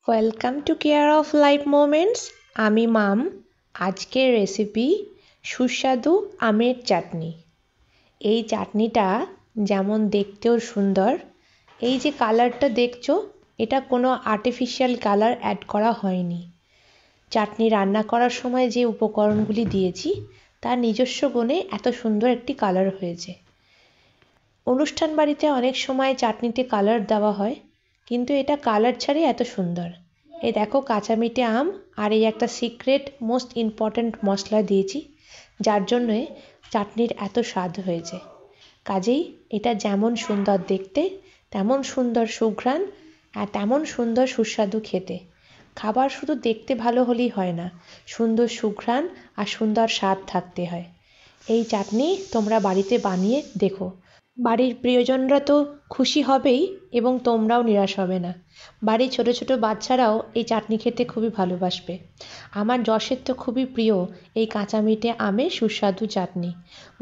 Welcome to care of life moments. আমি মাম। আজকের recipe সুস্বাদু আমের চাটনি। এই চাটনিটা যেমন দেখতেও সুন্দর, এই যে কালারটা দেখছো, এটা কোনো আর্টিফিশিয়াল কালার অ্যাড করা হয়নি। চাটনি রান্না করার সময় যে উপকরণগুলি দিয়েছি তার নিজস্ব গুণে এত সুন্দর একটি কালার হয়েছে। অনুষ্ঠান বাড়িতে অনেক সময় চাটনিতে কালার দেওয়া হয়, কিন্তু এটা কালার ছাড়াই এত সুন্দর। এই দেখো, কাঁচা মিঠে আম আর এই একটা সিক্রেট মোস্ট ইম্পর্ট্যান্ট মশলা দিয়েছি, যার জন্যে চাটনির এত স্বাদ হয়েছে। কাজেই এটা যেমন সুন্দর দেখতে, তেমন সুন্দর সুঘ্রাণ আর তেমন সুন্দর সুস্বাদু খেতে। খাবার শুধু দেখতে ভালো হলেই হয় না, সুন্দর সুঘ্রাণ আর সুন্দর স্বাদ থাকতে হয়। এই চাটনি তোমরা বাড়িতে বানিয়ে দেখো। বাড়ির প্রিয়জনরা তো খুশি হবেই এবং তোমরাও নিরাশ হবে না। বাড়ির ছোট ছোট বাচ্চারাও এই চাটনি খেতে খুবই ভালোবাসবে। আমার যশের তো খুবই প্রিয় এই কাঁচা মিঠে আমের সুস্বাদু চাটনি।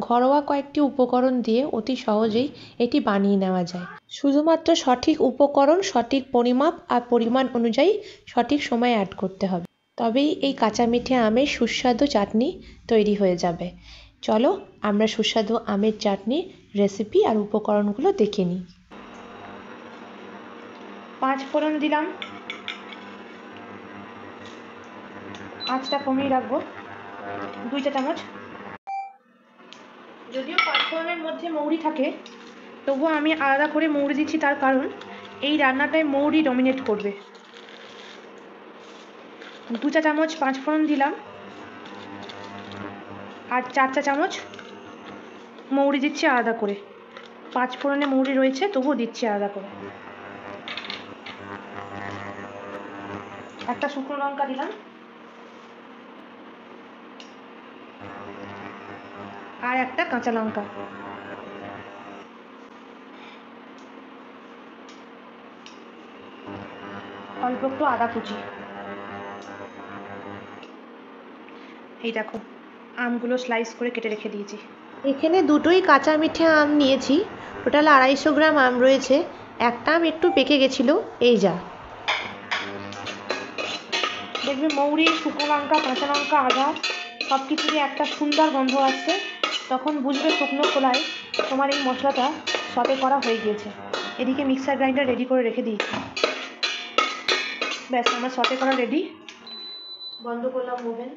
ঘরোয়া কয়েকটি উপকরণ দিয়ে অতি সহজেই এটি বানিয়ে নেওয়া যায়। শুধুমাত্র সঠিক উপকরণ, সঠিক পরিমাপ আর পরিমাণ অনুযায়ী সঠিক সময় অ্যাড করতে হবে, তবেই এই কাঁচা মিঠে আমের সুস্বাদু চাটনি তৈরি হয়ে যাবে। চলো আমরা সুস্বাদু আমের চাটনির রেসিপি আর উপকরণগুলো দেখে নিই। 5 ফোড়ন দিলাম, আঁচটা কমিয়ে রাখবো। 2 চা চামচ। যদিও 5 ফোড়নের মধ্যে মৌরি থাকে, তবুও আমি আলাদা করে মৌরি দিচ্ছি, তার কারণ এই রান্নাটায় মৌরি ডমিনেট করবে। 2 চা চামচ 5 ফোড়ন দিলাম, আর 4 চা চামচ মৌরি দিচ্ছি আলাদা করে। 5 ফোড়নে মৌরি রয়েছে, তবুও দিচ্ছি আলাদা করে। একটা শুকনো লঙ্কা দিলাম, আর একটা কাঁচা লঙ্কা। অল্প একটু আদা কুচি। এই দেখো, আমগুলো স্লাইস করে কেটে রেখে দিয়েছি। এখানে দুটোই কাঁচা মিঠে আম নিয়েছি, টোটাল 250 গ্রাম আম রয়েছে। একটা আম একটু পেকে গেছিলো, এই যা। দেখবে মৌরি, শুকনো লঙ্কা, কাঁচা লঙ্কা, আদা সব কিছুরই একটা সুন্দর গন্ধ আসছে, তখন বুঝবে শুকনো খোলায় তোমার এই মশলাটা সতে করা হয়ে গিয়েছে। এদিকে মিক্সার গ্রাইন্ডার রেডি করে রেখে দিয়েছি। ব্যাস, আমার সতে করা রেডি। বন্ধ করলাম ওভেন।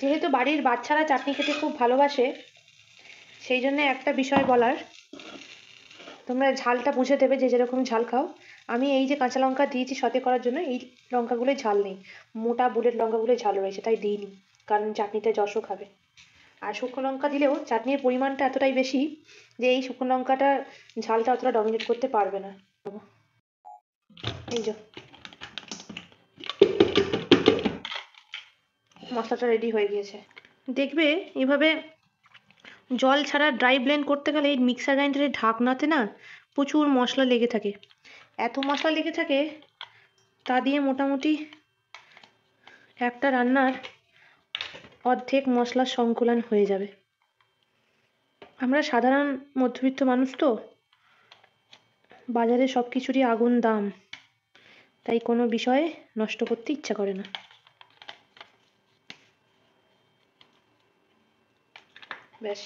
যেহেতু বাড়ির বাচ্চারা চাটনি খেতে খুব ভালোবাসে, সেই জন্য একটা বিষয় বলার, তোমরা ঝালটা বুঝে দেবে, যে যেরকম ঝাল খাও। আমি এই যে কাঁচা লঙ্কা দিয়েছি সতে করার জন্য, এই লঙ্কাগুলোয় ঝাল নেই, মোটা বুলেট লঙ্কাগুলোয় ঝাল রয়েছে, তাই দিইনি, কারণ চাটনিতে যশও খাবে। আর শুকনো লঙ্কা দিলেও চাটনির পরিমাণটা এতটাই বেশি যে এই শুকনো লঙ্কাটা ঝালটা অতটা ডমিনেট করতে পারবে না। এই যে মশলাটা রেডি হয়ে গিয়েছে। দেখবে এভাবে জল ছাড়া ড্রাই ব্লেন্ড করতে গেলে এই মিক্সার গ্রাইন্ডারের ঢাকনাতে না প্রচুর মশলা লেগে থাকে। এত মশলা লেগে থাকে, তা দিয়ে মোটামুটি একটা রান্নার অর্ধেক মশলার সংকলন হয়ে যাবে। আমরা সাধারণ মধ্যবিত্ত মানুষ তো, বাজারে সব কিছুরই আগুন দাম, তাই কোনো বিষয়ে নষ্ট করতে ইচ্ছা করে না। ব্যাস,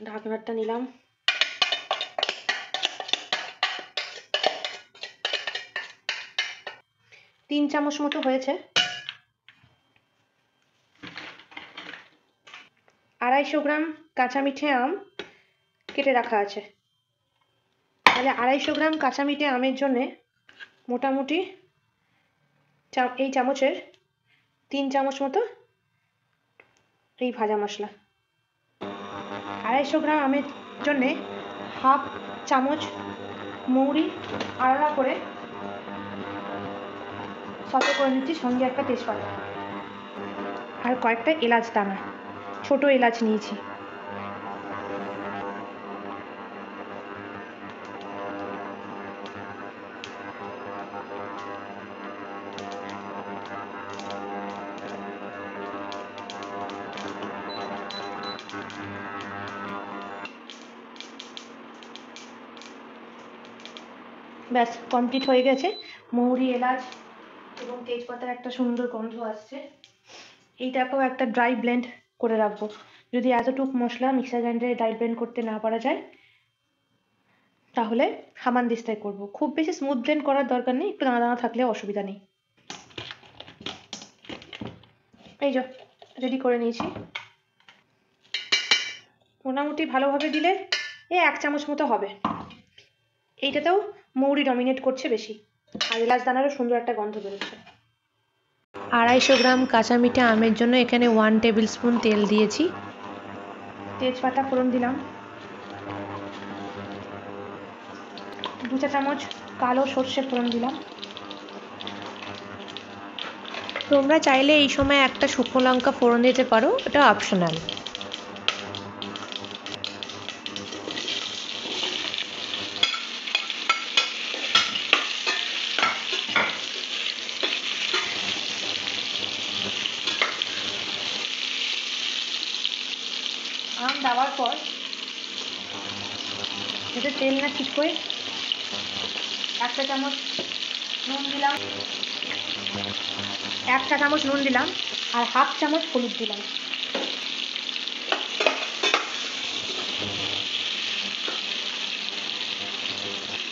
ঢাকনাটা নিলাম। তিন চামচ মতো হয়েছে। 250 গ্রাম কাঁচা মিঠে আম কেটে রাখা আছে, তাহলে 250 গ্রাম কাঁচা মিঠে আমের জন্যে মোটামুটি এই চামচের 3 চামচ মতো এই ভাজা মশলা। 250 গ্রাম আমের জন্যে হাফ চামচ মৌরি আলাদা করে সতে করে নিচ্ছি, সঙ্গে একটা তেজপাতা আর কয়েকটা এলাচ দানা, ছোট এলাচ নিয়েছি। ব্যাস কমপ্লিট হয়ে গেছে। মৌরি, এলাচ এবং তেজপাতার একটা সুন্দর গন্ধ আসছে। এইটাকেও একটা ড্রাই ব্লেন্ড করে রাখবো। যদি এতটুক মশলা মিক্সার গ্রাইন্ডারে ড্রাই ব্লেন্ড করতে না পারা যায় তাহলে হামানদিস্তায় করব। খুব বেশি স্মুথ ব্লেন্ড করার দরকার নেই, একটু দানা দানা থাকলেও অসুবিধা নেই। এই যে রেডি করে নিয়েছি। মোটামুটি ভালোভাবে দিলে 1 চামচ মতো হবে। এইটাতেও মৌরি ডমিনেট করছে বেশি, আর এলাচ দানারও সুন্দর একটা গন্ধ বেরোচ্ছে। 250 গ্রাম কাঁচা মিঠা আমের জন্য এখানে 1 টেবিল স্পুন তেল দিয়েছি। তেজপাতা ফোড়ন দিলাম, 2 চা চামচ কালো সর্ষে ফোড়ন দিলাম। তোমরা চাইলে এই সময় একটা শুকনো লঙ্কা ফোড়ন দিতে পারো, এটা অপশনাল। আম দেওয়ার পর যাতে তেল না ছিটকোয় 1 চা চামচ নুন দিলাম, 1 চা চামচ নুন দিলাম আর 1/2 চামচ হলুদ দিলাম।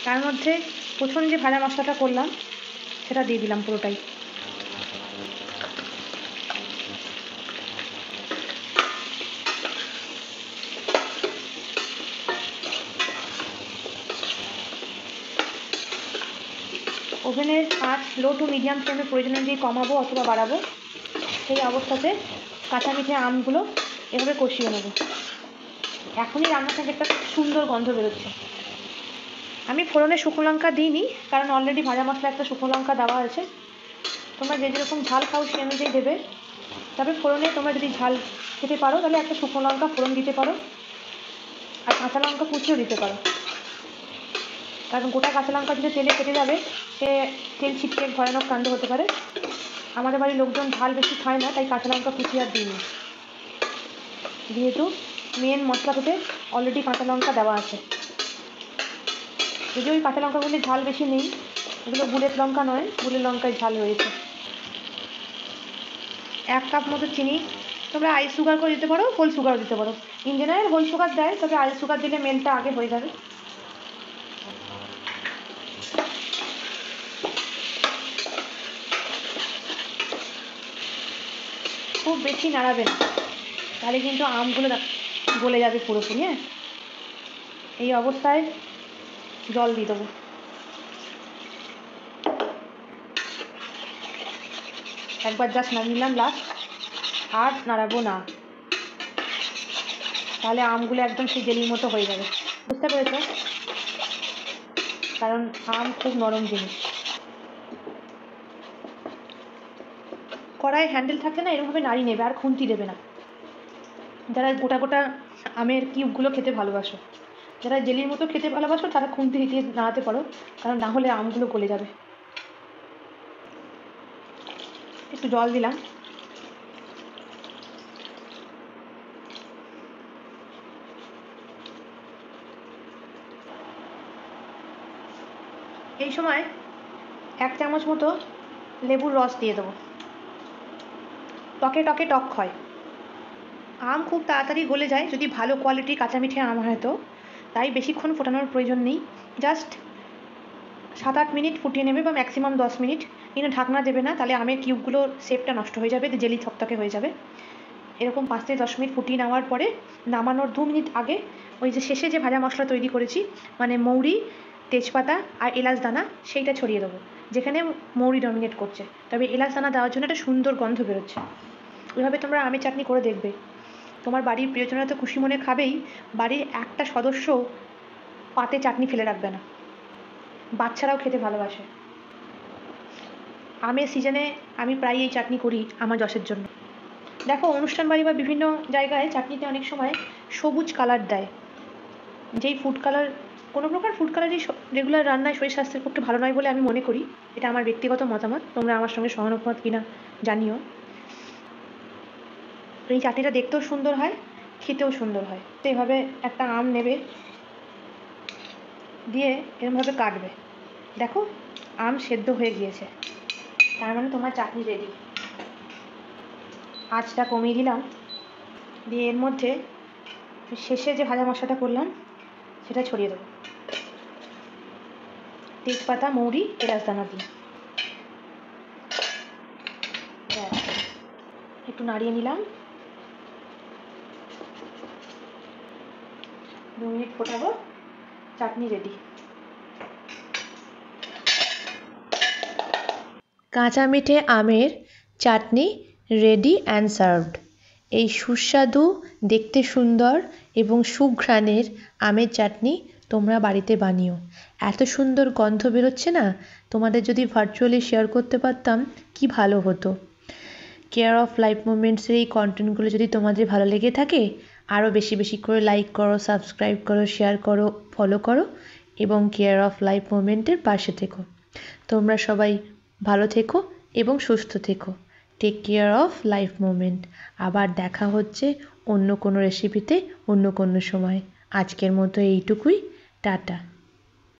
তার মধ্যে প্রথম যে ভাজা মশলাটা করলাম সেটা দিয়ে দিলাম পুরোটাই। ওভেনের আঁচ লো টু মিডিয়াম ফ্লেমে প্রয়োজন অনুযায়ী কমাবো অথবা বাড়াবো। সেই অবস্থাতে কাঁচা মিঠে আমগুলো এভাবে কষিয়ে নেব। এখনই রান্নার থেকে একটা সুন্দর গন্ধ বেরোচ্ছে। আমি ফোড়নে শুকনো লঙ্কা দিইনি, কারণ অলরেডি ভাজা মশলা একটা শুকনো লঙ্কা দেওয়া আছে। তোমরা যে যেরকম ঝাল খাও সেই অনুযায়ী দেবে। তবে ফোড়নে তোমরা যদি ঝাল খেতে পারো তাহলে একটা শুকনো লঙ্কা ফোড়ন দিতে পারো, আর কাঁচা লঙ্কা কুচিও দিতে পারো। কারণ গোটা কাঁচা লঙ্কা যদি তেলে কেটে যাবে সে তেল ছিটকে ভয়ানক কাণ্ড হতে পারে। আমাদের বাড়ির লোকজন ঝাল বেশি খায় না, তাই কাঁচা লঙ্কা কুচি আর দিইনি, যেহেতু মেন মশলাটাতে অলরেডি কাঁচা লঙ্কা দেওয়া আছে। যদি ওই কাঁচা লঙ্কাগুলি ঝাল বেশি নেই, এগুলো বুলেট লঙ্কা নয়, বুলেট লঙ্কায় ঝাল রয়েছে। 1 কাপ মতো চিনি, তোমরা আইস সুগার করে দিতে পারো, হোল সুগারও দিতে পারো। ইন জেনারেল হোল সুগার দেয়, তবে আইস সুগার দিলে মেলটা আগে হয়ে যাবে। খুব বেশি নাড়াবে না, তাহলে কিন্তু আমগুলো গলে যাবে পুরোপুরি। হ্যাঁ, এই অবস্থায় জল দিয়ে দেবো। একবার জাস্ট নাড়িয়ে নিলাম লাস্ট, আর নাড়াবো না, তাহলে আমগুলো একদম সেই জেলির মতো হয়ে যাবে। বুঝতে পেরেছো? কারণ আম খুব নরম জিনিস। কড়াই হ্যান্ডেল থাকলে না এরকমভাবে নাড়িয়ে নেবে, আর খুন্তি দেবে না। যারা গোটা গোটা আমের কিউবগুলো খেতে ভালোবাসো, যারা জেলির মতো খেতে ভালোবাসো, তারা খুন্তি দিয়ে নাড়াতে পারো, কারণ না হলে আমগুলো গলে যাবে। একটু জল দিলাম। এই সময় 1 চামচ মতো লেবুর রস দিয়ে দেবো। টকে টকে টক হয়। আম খুব তাড়াতাড়ি গলে যায় যদি ভালো কোয়ালিটির কাঁচা মিঠে আম হয় তো, তাই বেশিক্ষণ ফোটানোর প্রয়োজন নেই। জাস্ট 7-8 মিনিট ফুটিয়ে নেবে, বা ম্যাক্সিমাম 10 মিনিট। কিন্তু ঢাকনা দেবে না, তাহলে আমের কিউবগুলোর শেপটা নষ্ট হয়ে যাবে, জেলি থকথকে হয়ে যাবে। এরকম 5 থেকে 10 মিনিট ফুটিয়ে নেওয়ার পরে নামানোর 2 মিনিট আগে ওই যে শেষে যে ভাজা মশলা তৈরি করেছি, মানে মৌরি, তেজপাতা আর এলাচ দানা, সেইটা ছড়িয়ে দেবো যেখানে মৌরি ডমিনেট করছে। তবে এলাচ দানা দেওয়ার জন্য একটা সুন্দর গন্ধ বেরোচ্ছে। ওইভাবে তোমরা আমের চাটনি করে দেখবে। তোমার বাড়ির প্রিয়জনরা তো খুশি মনে খাবেই, বাড়ির একটা সদস্য পাতে চাটনি ফেলে রাখবে না। বাচ্চারাও খেতে ভালোবাসে। আমের সিজনে আমি প্রায় এই চাটনি করি আমার যশের জন্য। দেখো, অনুষ্ঠান বাড়ি বা বিভিন্ন জায়গায় চাটনিতে অনেক সময় সবুজ কালার দেয়, যেই ফুড কালার, কোনো প্রকার ফুড কালারই রেগুলার রান্নায় শরীর স্বাস্থ্যের পক্ষে ভালো নয় বলে আমি মনে করি। এটা আমার ব্যক্তিগত মতামত, তোমরা আমার সঙ্গে সহমত কিনা জানিও। এই চাটনিটা দেখতেও সুন্দর হয়, খেতেও সুন্দর হয়। তো এভাবে একটা আম নেবে, দিয়ে এরমভাবে কাটবে, দেখো আম সেদ্ধ হয়ে গিয়েছে, তার মানে তোমার চাটনি রেডি। আঁচটা কমিয়ে দিলাম, দিয়ে এর মধ্যে শেষে যে ভাজা মশলাটা করলাম সেটা ছড়িয়ে দেবো, তেজপাতা, মৌরি, এলাচ দানা দিয়ে একটু নাড়িয়ে নিলাম, 2 মিনিট ফোটাবো, চাটনি রেডি। কাঁচা মিঠে আমের চাটনি রেডি অ্যান্ড সার্ভড। এই সুস্বাদু, দেখতে সুন্দর এবং সুঘ্রাণের আমের চাটনি তোমরা বাড়িতে বানিও। এত সুন্দর গন্ধ বেরোচ্ছে না, তোমাদের যদি ভার্চুয়ালি শেয়ার করতে পারতাম কি ভালো হতো। কেয়ার অফ লাইফ মোমেন্টসের এই কন্টেন্টগুলো যদি তোমাদের ভালো লেগে থাকে, আরও বেশি বেশি করে লাইক করো, সাবস্ক্রাইব করো, শেয়ার করো, ফলো করো এবং কেয়ার অফ লাইফ মোমেন্টের পাশে থেকো। তোমরা সবাই ভালো থেকো এবং সুস্থ থেকো। Take care of life moment. আবার দেখা হচ্ছে অন্য কোনো রেসিপিতে, অন্য কোনো সময়। আজকের মতো এইটুকুই। টাটা।